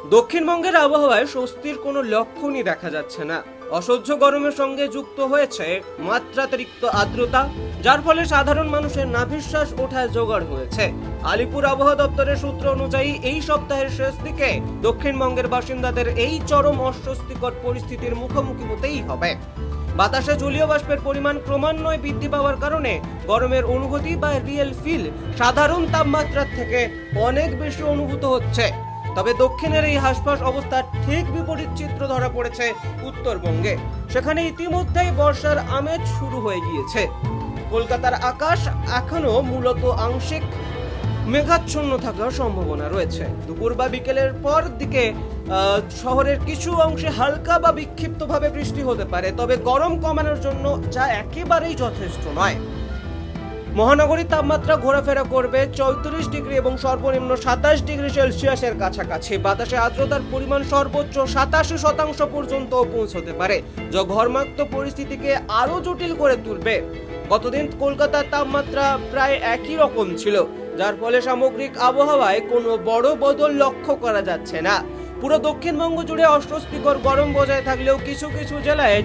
দক্ষিণবঙ্গের আবহাওয়ায় স্বস্তির কোনো লক্ষণই দেখা যাচ্ছে না। অসহ্য গরমের সঙ্গে যুক্ত হয়েছে মাত্রাতিরিক্ত আর্দ্রতা, যার ফলে সাধারণ মানুষের নাভিশ্বাস ওঠায় জোগাড় হয়েছে। আলিপুর আবহাওয়া দপ্তরের সূত্র অনুযায়ী এই সপ্তাহের শেষ দিকে দক্ষিণবঙ্গের বাসিন্দাদের এই চরম অস্বস্তিকর পরিস্থিতির মুখোমুখি হতেই হবে। বাতাসে জলীয় বাষ্পের পরিমাণ ক্রমান্বয়ে বৃদ্ধি পাওয়ার কারণে গরমের অনুভূতি বা রিয়েল ফিল সাধারণ তাপমাত্রার থেকে অনেক বেশি অনুভূত হচ্ছে। তবে দক্ষিণের এই হাসফাস অবস্থার ঠিক বিপরীত চিত্র ধরা পড়েছে উত্তরবঙ্গে। সেখানে ইতিমধ্যেই বর্ষার আমেজ শুরু হয়ে গিয়েছে। কলকাতার আকাশ এখনো মূলত আংশিক মেঘাচ্ছন্ন থাকার সম্ভাবনা রয়েছে। দুপুর বা বিকেলের পর দিকে শহরের কিছু অংশে হালকা বা বিক্ষিপ্তভাবে বৃষ্টি হতে পারে, তবে গরম কমানোর জন্য যা একেবারেই যথেষ্ট নয়। মহানগরীর তাপমাত্রা ঘোরাফেরা করবে 34 ডিগ্রি এবং সর্বনিম্ন 27 ডিগ্রি সেলসিয়াসের কাছাকাছি। বাতাসে আর্দ্রতার পরিমাণ সর্বোচ্চ 87% পর্যন্ত পৌঁছতে পারে, যা ঘর্মাক্ত পরিস্থিতিকে আরো জটিল করে তুলবে। গতদিন কলকাতার তাপমাত্রা প্রায় একই রকম ছিল, যার ফলে সামগ্রিক আবহাওয়ায় কোনো বড় বদল লক্ষ্য করা যাচ্ছে না। পুরো দক্ষিণবঙ্গ জুড়ে অস্বস্তিকর গরম বজায় থাকলেও কিছু কিছু জেলায়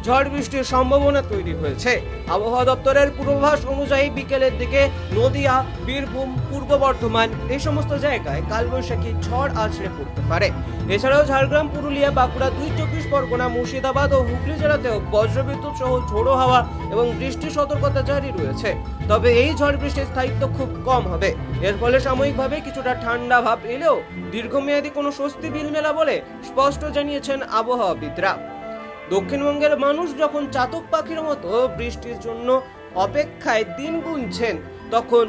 ঝড় বৃষ্টির সম্ভাবনা তৈরি হয়েছে। আবহাওয়া দপ্তরের পূর্বাভাস অনুযায়ী বিকেলের দিকে নদিয়া, বীরভূম, পূর্ব বর্ধমান এই সমস্ত জায়গায় কালবৈশাখী ঝড় আছড়ে পড়তে পারে। এছাড়াও ঝাড়গ্রাম, পুরুলিয়া, বাঁকুড়া, 24 পরগনা, মুর্শিদাবাদ ও হুগলি জেলাতেও বজ্রবিদ্যুৎ সহ ঝোড়ো হাওয়া এবং বৃষ্টির সতর্কতা জারি রয়েছে। তবে এই ঝড় বৃষ্টির স্থায়িত্ব খুব কম হবে। এর ফলে সাময়িকভাবে কিছুটা ঠান্ডা ভাব এলেও দীর্ঘমেয়াদী কোনো স্বস্তি বিল মেলা বলে স্পষ্ট জানিয়েছেন আবহাওয়াবিদরা। দক্ষিণবঙ্গের মানুষ যখন চাতক পাখির মতো বৃষ্টির জন্য অপেক্ষায় দিন গুনছেন, তখন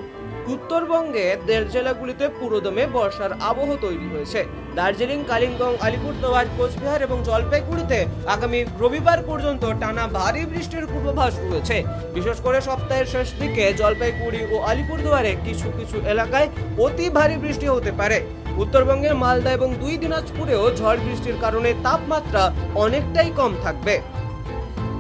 উত্তরবঙ্গের জেলাগুলিতে পুরোদমে বর্ষার আবহ তৈরি হয়েছে। দার্জিলিং, কালিম্পং, আলিপুরদুয়ার, কোচবিহার এবং জলপাইগুড়িতে আগামী রবিবার পর্যন্ত টানা ভারী বৃষ্টির পূর্বাভাস রয়েছে। বিশেষ করে সপ্তাহের শেষ দিকে জলপাইগুড়ি ও আলিপুরদুয়ারে কিছু কিছু এলাকায় অতি ভারী বৃষ্টি হতে পারে। উত্তরবঙ্গের মালদা এবং 2 দিনাজপুরেও ঝড় বৃষ্টির কারণে তাপমাত্রা অনেকটাই কম থাকবে।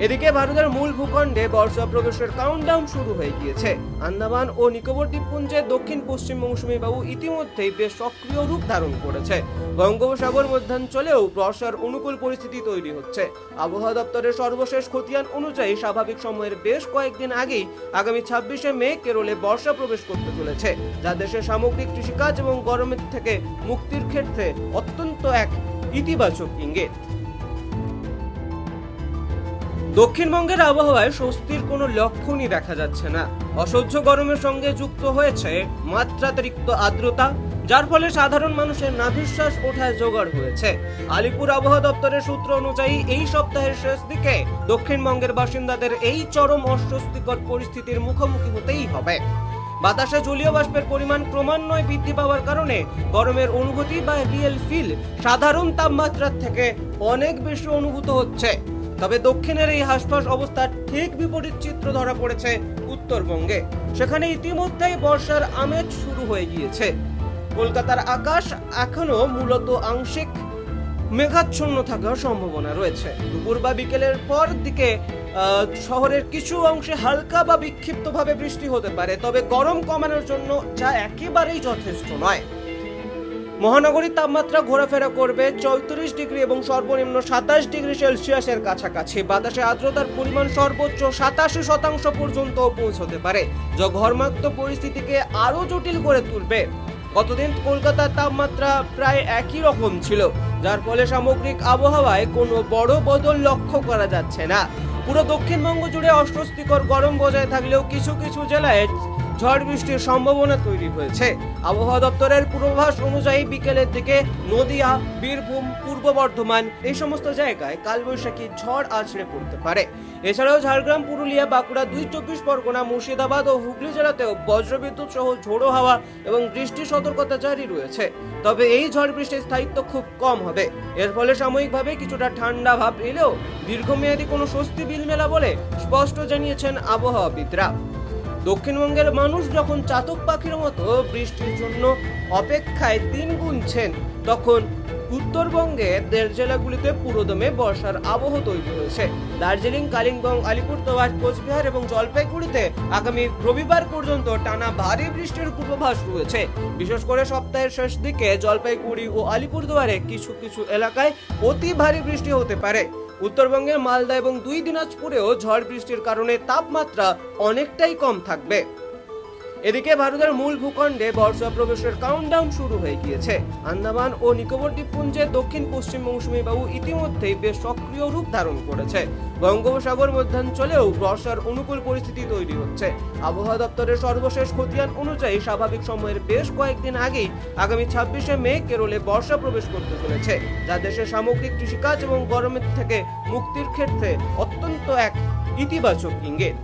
এদিকে ভারতের মূল ভূখণ্ডে বর্ষা প্রবেশের কাউন্টডাউন শুরু হয়ে গিয়েছে। আন্দামান ও নিকোবর দ্বীপপুঞ্জে দক্ষিণ পশ্চিম মৌসুমী বায়ু ইতিমধ্যেই বেশ সক্রিয় রূপ ধারণ করেছে। বঙ্গোপসাগর মধ্যাঞ্চলেও বর্ষার অনুকূল পরিস্থিতি তৈরি হচ্ছে। আবহাওয়া দপ্তরের সর্বশেষ খতিয়ান অনুযায়ী স্বাভাবিক সময়ের বেশ কয়েকদিন আগেই আগামী 26শে মে কেরলে বর্ষা প্রবেশ করতে চলেছে, যা দেশের সামগ্রিক কৃষিকাজ এবং গরমের থেকে মুক্তির ক্ষেত্রে অত্যন্ত এক ইতিবাচক ইঙ্গিত। দক্ষিণবঙ্গের আবহাওয়ায় স্বস্তির কোনো লক্ষণই দেখা যাচ্ছে না। অসহ্য গরমের সঙ্গে যুক্ত হয়েছে মাত্রাতিরিক্ত আর্দ্রতা, যার ফলে সাধারণ মানুষের নাভিশ্বাস ওঠায় জোগাড় হয়েছে। আলিপুর আবহাওয়া দপ্তরের সূত্র অনুযায়ী এই সপ্তাহের শেষ দিকে দক্ষিণবঙ্গের বাসিন্দাদের এই চরম অস্বস্তিকর পরিস্থিতির মুখোমুখি হতেই হবে। বাতাসে জলীয় বাষ্পের পরিমাণ ক্রমান্বয়ে বৃদ্ধি পাওয়ার কারণে গরমের অনুভূতি বা রিয়েল ফিল সাধারণ তাপমাত্রার থেকে অনেক বেশি অনুভূত হচ্ছে। তবে দক্ষিণের এই হাসফাস অবস্থার ঠিক বিপরীত চিত্র ধরা পড়েছে উত্তরবঙ্গে। সেখানে ইতিমধ্যেই বর্ষার আমেজ শুরু হয়ে গিয়েছে। কলকাতার আকাশ এখনো মূলত আংশিক মেঘাচ্ছন্ন থাকার সম্ভাবনা রয়েছে। দুপুর বা বিকেলের পর দিকে শহরের কিছু অংশে হালকা বা বিক্ষিপ্তভাবে বৃষ্টি হতে পারে, তবে গরম কমানোর জন্য যা একেবারেই যথেষ্ট নয়। মহানগরীর তাপমাত্রা ঘোরাফেরা করবে 34 ডিগ্রি এবং সর্বনিম্ন 27 ডিগ্রি সেলসিয়াসের কাছাকাছি। বাতাসে আর্দ্রতার পরিমাণ সর্বোচ্চ 87% পর্যন্ত পৌঁছতে পারে, যা ঘর্মাক্ত পরিস্থিতিকে আরো জটিল করে তুলবে। গতদিন কলকাতার তাপমাত্রা প্রায় একই রকম ছিল, যার ফলে সামগ্রিক আবহাওয়ায় কোনো বড় বদল লক্ষ্য করা যাচ্ছে না। পুরো দক্ষিণবঙ্গ জুড়ে অস্বস্তিকর গরম বজায় থাকলেও কিছু কিছু জেলায় ঝড় বৃষ্টির সম্ভাবনা তৈরি হয়েছে। আবহাওয়া দপ্তরের পূর্বাভাস অনুযায়ী বিকেলের দিকে নদিয়া, বীরভূম, পূর্ব বর্ধমান এই সমস্ত জায়গায় কালবৈশাখী ঝড় আছড়ে পড়তে পারে। এছাড়াও ঝাড়গ্রাম, পুরুলিয়া, বাঁকুড়া, 24 পরগনা, মুর্শিদাবাদ ও হুগলি জেলাতেও বজ্রবিদ্যুৎ সহ ঝোড়ো হাওয়া এবং বৃষ্টির সতর্কতা জারি রয়েছে। তবে এই ঝড় বৃষ্টির স্থায়িত্ব খুব কম হবে। এর ফলে সাময়িকভাবে কিছুটা ঠান্ডা ভাব এলেও দীর্ঘমেয়াদী কোনো স্বস্তি বিল মেলা বলে স্পষ্ট জানিয়েছেন আবহাওয়াবিদরা। দক্ষিণবঙ্গের মানুষ যখন চাতক পাখির মতো বৃষ্টির জন্য অপেক্ষায় দিন গুনছেন, তখন উত্তরবঙ্গের দেড় জেলাগুলিতে পুরোদমে বর্ষার আবহ তৈরি হয়েছে। দার্জিলিং, কালিম্পং, আলিপুরদুয়ার, কোচবিহার এবং জলপাইগুড়িতে আগামী রবিবার পর্যন্ত টানা ভারী বৃষ্টির পূর্বাভাস রয়েছে। বিশেষ করে সপ্তাহের শেষ দিকে জলপাইগুড়ি ও আলিপুরদুয়ারে কিছু কিছু এলাকায় অতি ভারী বৃষ্টি হতে পারে। উত্তরবঙ্গের মালদা এবং দিনাজপুরেও ঝড় বৃষ্টির কারণে তাপমাত্রা অনেকটাই কম থাকবে। এদিকে ভারতের মূল ভূখণ্ডে বর্ষা প্রবেশের কাউন্টডাউন শুরু হয়ে গিয়েছে। আন্দামান ও নিকোবর দ্বীপপুঞ্জে দক্ষিণ পশ্চিম মৌসুমী বায়ু ইতিমধ্যেই বেশ সক্রিয় রূপ ধারণ করেছে। বঙ্গোপসাগর মধ্যাঞ্চলেও বর্ষার অনুকূল পরিস্থিতি তৈরি হচ্ছে। আবহাওয়া দপ্তরের সর্বশেষ খতিয়ান অনুযায়ী স্বাভাবিক সময়ের বেশ কয়েকদিন আগেই আগামী 26শে মে কেরলে বর্ষা প্রবেশ করতে চলেছে, যা দেশের সামগ্রিক কৃষিকাজ এবং গরমের থেকে মুক্তির ক্ষেত্রে অত্যন্ত এক ইতিবাচক ইঙ্গিত।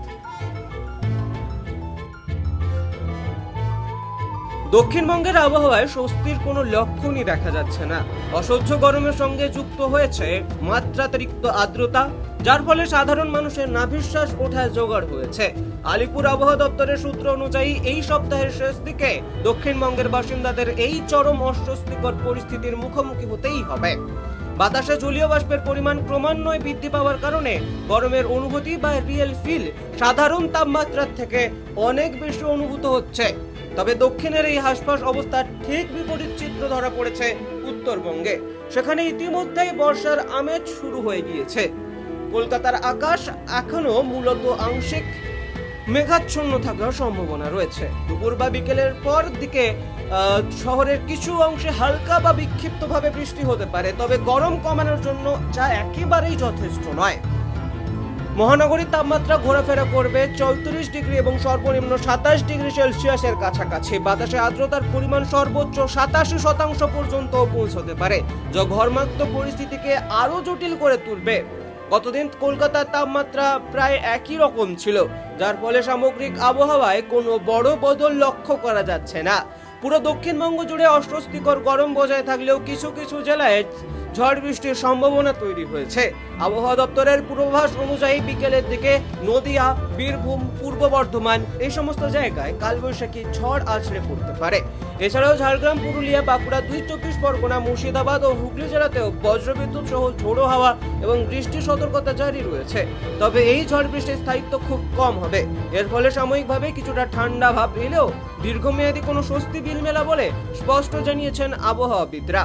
দক্ষিণবঙ্গের আবহাওয়ায় স্বস্তির কোনো লক্ষণই দেখা যাচ্ছে না। অসহ্য গরমের সঙ্গে যুক্ত হয়েছে মাত্রাতিরিক্ত আর্দ্রতা, যার ফলে সাধারণ মানুষের নাভিশ্বাস ওঠায় জোগাড় হয়েছে। আলিপুর আবহাওয়া দপ্তরের সূত্র অনুযায়ী এই সপ্তাহের শেষ দিকে দক্ষিণবঙ্গের বাসিন্দাদের এই চরম অস্বস্তিকর পরিস্থিতির মুখোমুখি হতেই হবে। বাতাসে জলীয় বাষ্পের পরিমাণ ক্রমান্বয়ে বৃদ্ধি পাওয়ার কারণে গরমের অনুভূতি বা রিয়েল ফিল সাধারণ তাপমাত্রার থেকে অনেক বেশি অনুভূত হচ্ছে। তবে দক্ষিণের এই হাসপাস অবস্থার ঠিক বিপরীত চিত্র ধরা পড়েছে উত্তরবঙ্গে। সেখানে ইতিমধ্যেই বর্ষার আমেজ শুরু হয়ে গিয়েছে। কলকাতার আকাশ এখনো মূলত আংশিক মেঘাচ্ছন্ন থাকার সম্ভাবনা রয়েছে। দুপুর বা বিকেলের পর দিকে শহরের কিছু অংশে হালকা বা বিক্ষিপ্তভাবে বৃষ্টি হতে পারে, তবে গরম কমানোর জন্য যা একেবারেই যথেষ্ট নয়। মহানগরীর তাপমাত্রা ঘোরাফেরা করবে 34 ডিগ্রি এবং সর্বনিম্ন 27 ডিগ্রি সেলসিয়াসের কাছাকাছি। বাতাসে আর্দ্রতার পরিমাণ সর্বোচ্চ 87% পর্যন্ত পৌঁছতে পারে, যা ঘর্মাক্ত পরিস্থিতিকে আরো জটিল করে তুলবে। গতদিন কলকাতার তাপমাত্রা প্রায় একই রকম ছিল, যার ফলে সামগ্রিক আবহাওয়ায় কোনো বড় বদল লক্ষ্য করা যাচ্ছে না। পুরো দক্ষিণবঙ্গ জুড়ে অস্বস্তিকর গরম বজায় থাকলেও কিছু কিছু জেলায় ঝড় বৃষ্টির সম্ভাবনা তৈরি হয়েছে। আবহাওয়া দপ্তরের পূর্বাভাস অনুযায়ী বিকেলের দিকে নদিয়া, বীরভূম, পূর্ব বর্ধমান এই সমস্ত জায়গায় কালবৈশাখী ঝড় আছড়ে পড়তে পারে। এছাড়াও ঝাড়গ্রাম, পুরুলিয়া, বাঁকুড়া, 24 পরগনা, মুর্শিদাবাদ ও হুগলি জেলাতেও বজ্রবিদ্যুৎ সহ ঝোড়ো হাওয়া এবং বৃষ্টির সতর্কতা জারি রয়েছে। তবে এই ঝড় বৃষ্টির স্থায়িত্ব খুব কম হবে। এর ফলে সাময়িকভাবে কিছুটা ঠান্ডা ভাব এলেও দীর্ঘমেয়াদী কোনো স্বস্তি বিল মেলা বলে স্পষ্ট জানিয়েছেন আবহাওয়াবিদরা।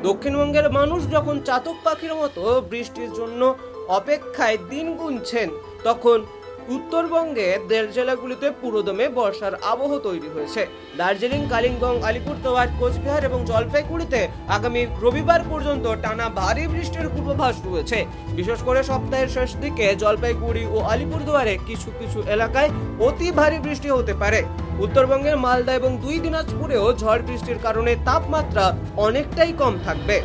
দক্ষিণবঙ্গের মানুষ যখন চাতক পাখির মতো বৃষ্টির জন্য অপেক্ষায় দিন গুনছেন, তখন উত্তরবঙ্গের দেড় জেলাগুলিতে পুরোদমে বর্ষার আবহ তৈরি হয়েছে। দার্জিলিং, কালিম্পং, আলিপুরদুয়ার, কোচবিহার এবং জলপাইগুড়িতে আগামী রবিবার পর্যন্ত টানা ভারী বৃষ্টির পূর্বাভাস রয়েছে। বিশেষ করে সপ্তাহের শেষ দিকে জলপাইগুড়ি ও আলিপুরদুয়ারে কিছু কিছু এলাকায় অতি ভারী বৃষ্টি হতে পারে। উত্তরবঙ্গের মালদা এবং দিনাজপুরেও ঝড় বৃষ্টির কারণে তাপমাত্রা অনেকটাই কম থাকবে।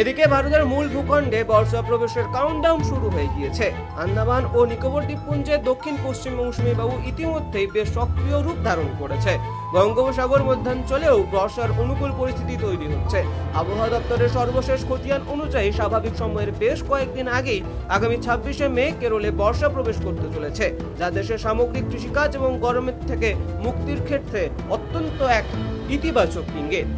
এদিকে ভারতের মূল ভূখণ্ডে বর্ষা প্রবেশের কাউন্টডাউন শুরু হয়ে গিয়েছে। আন্দামান ও নিকোবর দ্বীপপুঞ্জে দক্ষিণ পশ্চিম মৌসুমী বায়ু ইতিমধ্যেই বেশ সক্রিয় রূপ ধারণ করেছে। বঙ্গোপসাগর মধ্যাঞ্চলেও বর্ষার অনুকূল পরিস্থিতি তৈরি হচ্ছে। আবহাওয়া দপ্তরের সর্বশেষ খতিয়ান অনুযায়ী স্বাভাবিক সময়ের বেশ কয়েকদিন আগেই আগামী 26শে মে কেরলে বর্ষা প্রবেশ করতে চলেছে, যা দেশের সামগ্রিক কৃষিকাজ এবং গরমের থেকে মুক্তির ক্ষেত্রে অত্যন্ত এক ইতিবাচক ইঙ্গিত।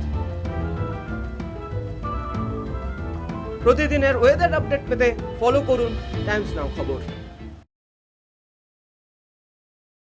প্রতিদিনের ওয়েদার আপডেট পেতে ফলো করুন টাইমস নাও খবর।